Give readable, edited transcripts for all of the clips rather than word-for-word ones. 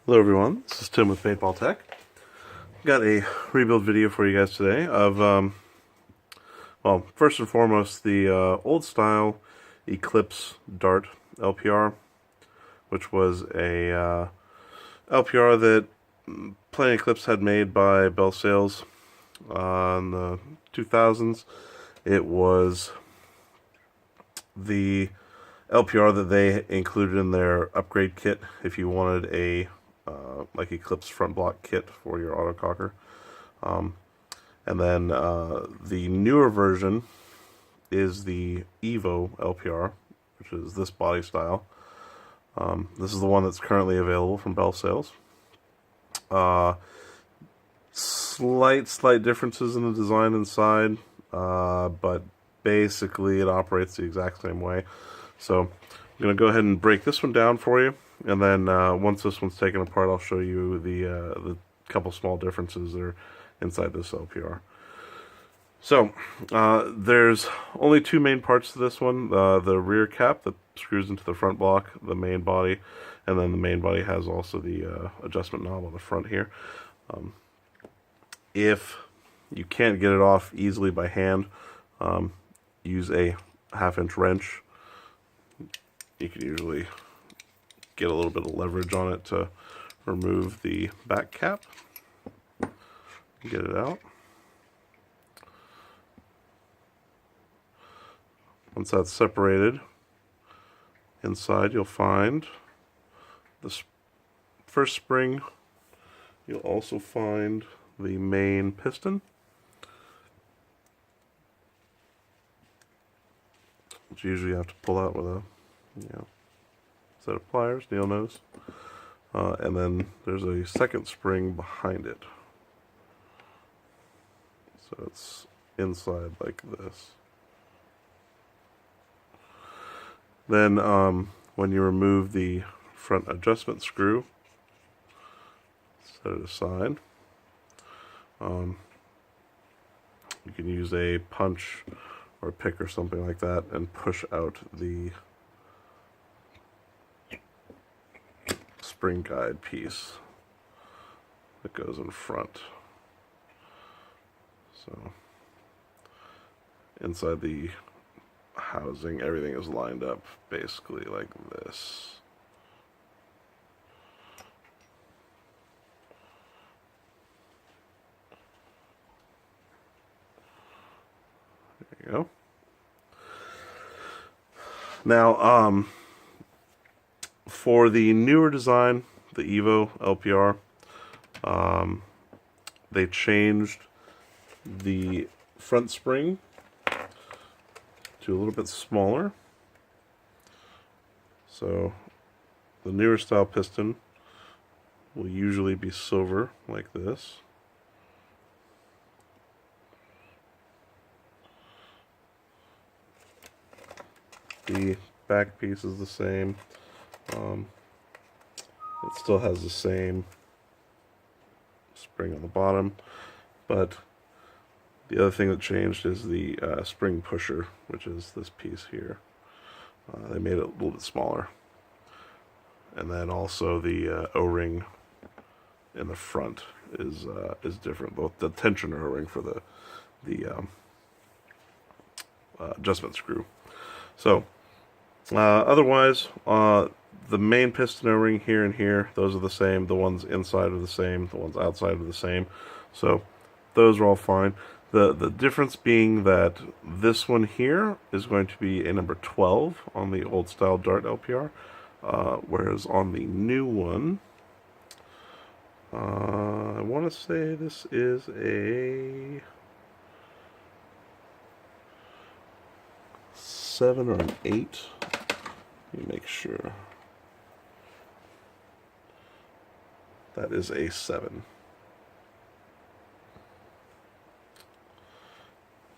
Hello everyone, this is Tim with Paintball Tech. Got a rebuild video for you guys today of, well, first and foremost, the old style Eclipse Dart LPR, which was a LPR that Planet Eclipse had made by Belsales in the 2000s. It was the LPR that they included in their upgrade kit if you wanted a like Eclipse front block kit for your autococker. And then the newer version is the Evo LPR, which is this body style. This is the one that's currently available from Belsales. Slight differences in the design inside, but basically it operates the exact same way. So I'm going to go ahead and break this one down for you, and then once this one's taken apart, I'll show you the couple small differences that are inside this LPR. So there's only two main parts to this one: the rear cap that screws into the front block, the main body, and then the main body has also the adjustment knob on the front here. If you can't get it off easily by hand, use a 1/2-inch wrench. You can usually get a little bit of leverage on it to remove the back cap. Get it out. Once that's separated, inside you'll find the first spring. You'll also find the main piston, which usually you have to pull out with a set of pliers, nail nose, and then there's a second spring behind it, so it's inside like this. Then when you remove the front adjustment screw, set it aside. You can use a punch or a pick or something like that and push out the spring guide piece that goes in front. So inside the housing, everything is lined up basically like this. There you go. Now, for the newer design, the Evo LPR, they changed the front spring to a little bit smaller. So the newer style piston will usually be silver like this. The back piece is the same. It still has the same spring on the bottom, but the other thing that changed is the spring pusher, which is this piece here. They made it a little bit smaller. And then also the O-ring in the front is different. Both the tensioner O-ring for the adjustment screw. So otherwise, the main piston O-ring here and here, those are the same. The ones inside are the same. The ones outside are the same. So those are all fine. The difference being that this one here is going to be a number 12 on the old style Dart LPR, whereas on the new one, I want to say this is a 7 or an 8. Let me make sure. That is a 7.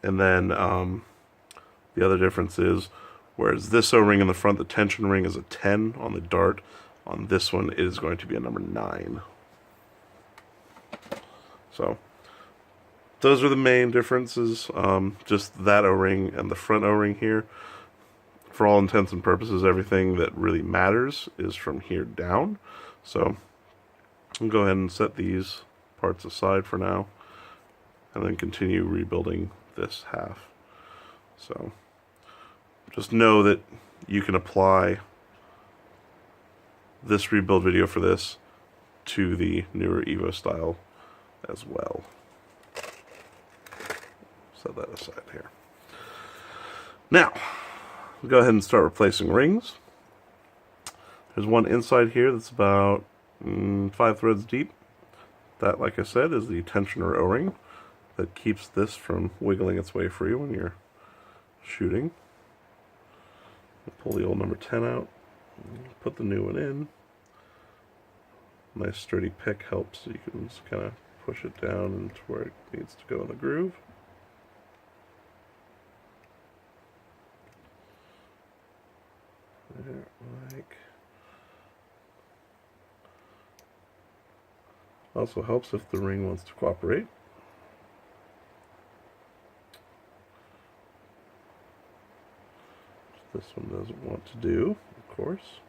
And then the other difference is, whereas this O-ring in the front, the tension ring is a 10 on the Dart, on this one it is going to be a number 9. So those are the main differences, just that O-ring and the front O-ring here. For all intents and purposes, everything that really matters is from here down. So I'll go ahead and set these parts aside for now, and then continue rebuilding this half. So just know that you can apply this rebuild video for this to the newer Evo style as well. Set that aside here. Now, we'll go ahead and start replacing rings. There's one inside here that's about 5 threads deep. That, like I said, is the tensioner O-ring that keeps this from wiggling its way free when you're shooting. Pull the old number 10 out, put the new one in. Nice sturdy pick helps, so you can just kind of push it down into where it needs to go in the groove. There, like. Also helps if the ring wants to cooperate. This one doesn't want to do, of course.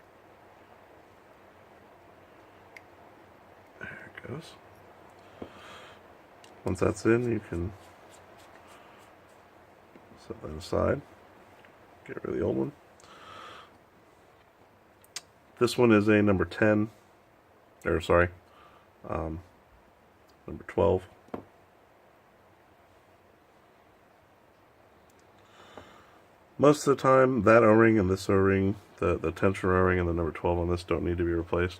There it goes. Once that's in, you can set that aside. Get rid of the old one. This one is a number 10, or sorry, number 12. Most of the time, that O-ring and this O-ring, the tensioner O-ring and the number 12 on this don't need to be replaced.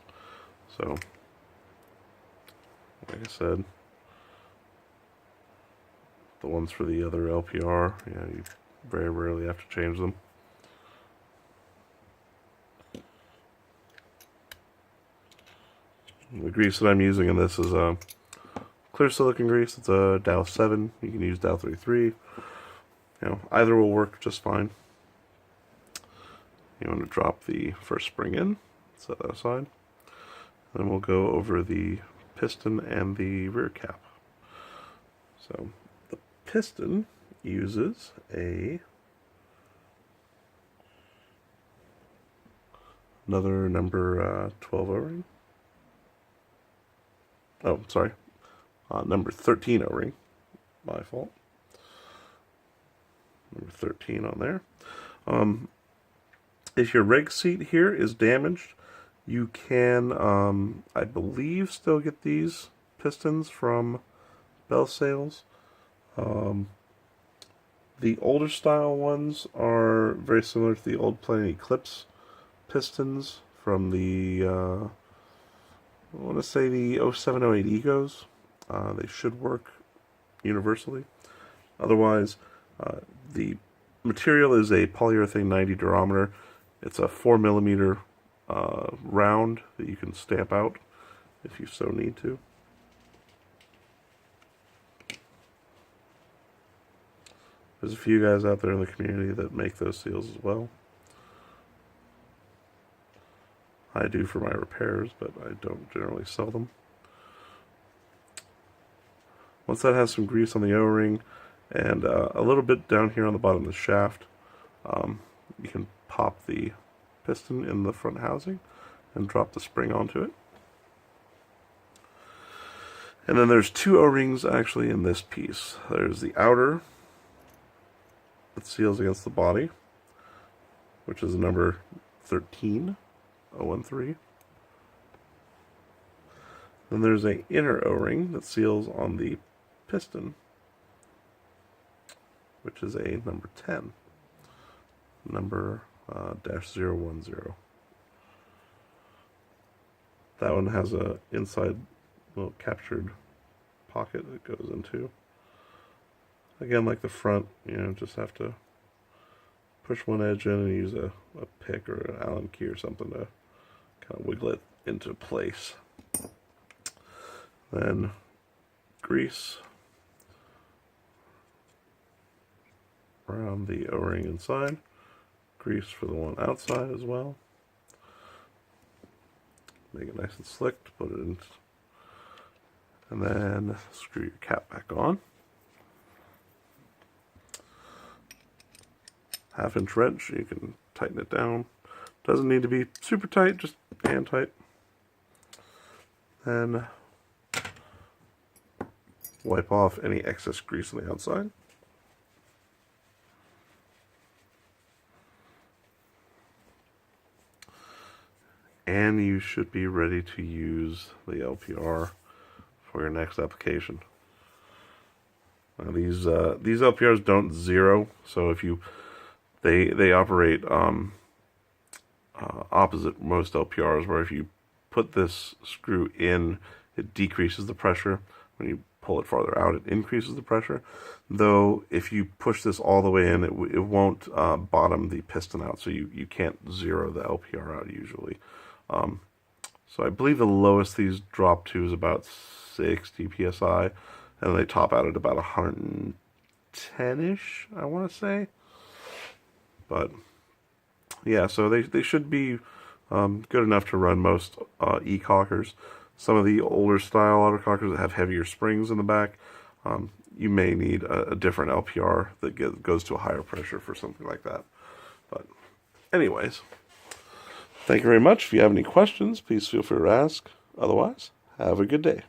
So, like I said, the ones for the other LPR, yeah, you very rarely have to change them. The grease that I'm using in this is clear silicone grease. It's a Dow 7. You can use Dow 33. You know, either will work just fine. You want to drop the first spring in, set that aside. Then we'll go over the piston and the rear cap. So the piston uses another number 12 O-ring. Oh, sorry. Number 13 O-ring. My fault. Number 13 on there. If your reg seat here is damaged, you can, I believe, still get these pistons from Belsales. The older style ones are very similar to the old plain Eclipse pistons from the, I want to say the 0708 Egos. They should work universally. Otherwise, the material is a polyurethane 90 durometer. It's a 4mm round that you can stamp out if you so need to. There's a few guys out there in the community that make those seals as well. I do for my repairs, but I don't generally sell them. Once that has some grease on the O-ring and a little bit down here on the bottom of the shaft, you can pop the piston in the front housing and drop the spring onto it. And then there's two O-rings actually in this piece. There's the outer that seals against the body, which is number 13. 013. Then there's an inner O-ring that seals on the piston, which is a number 10, number -010. That one has a inside little captured pocket it goes into. Again, like the front, you know, just have to push one edge in and use a pick or an Allen key or something to kind of wiggle it into place. Then grease around the O-ring inside, grease for the one outside as well. Make it nice and slick to put it in, and then screw your cap back on. 1/2-inch wrench, you can tighten it down. Doesn't need to be super tight, just hand tight. and wipe off any excess grease on the outside. And you should be ready to use the LPR for your next application. Now these LPRs don't zero, so if you they operate opposite most LPRs, where if you put this screw in, it decreases the pressure. When you pull it farther out, it increases the pressure. Though if you push this all the way in, it won't bottom the piston out, so you can't zero the LPR out usually. So I believe the lowest these drop to is about 60 psi, and they top out at about 110-ish, I want to say. But yeah, so they should be good enough to run most e-cockers. Some of the older style autocockers that have heavier springs in the back, you may need a different LPR that goes to a higher pressure for something like that. But anyways, thank you very much. If you have any questions, please feel free to ask. Otherwise, have a good day.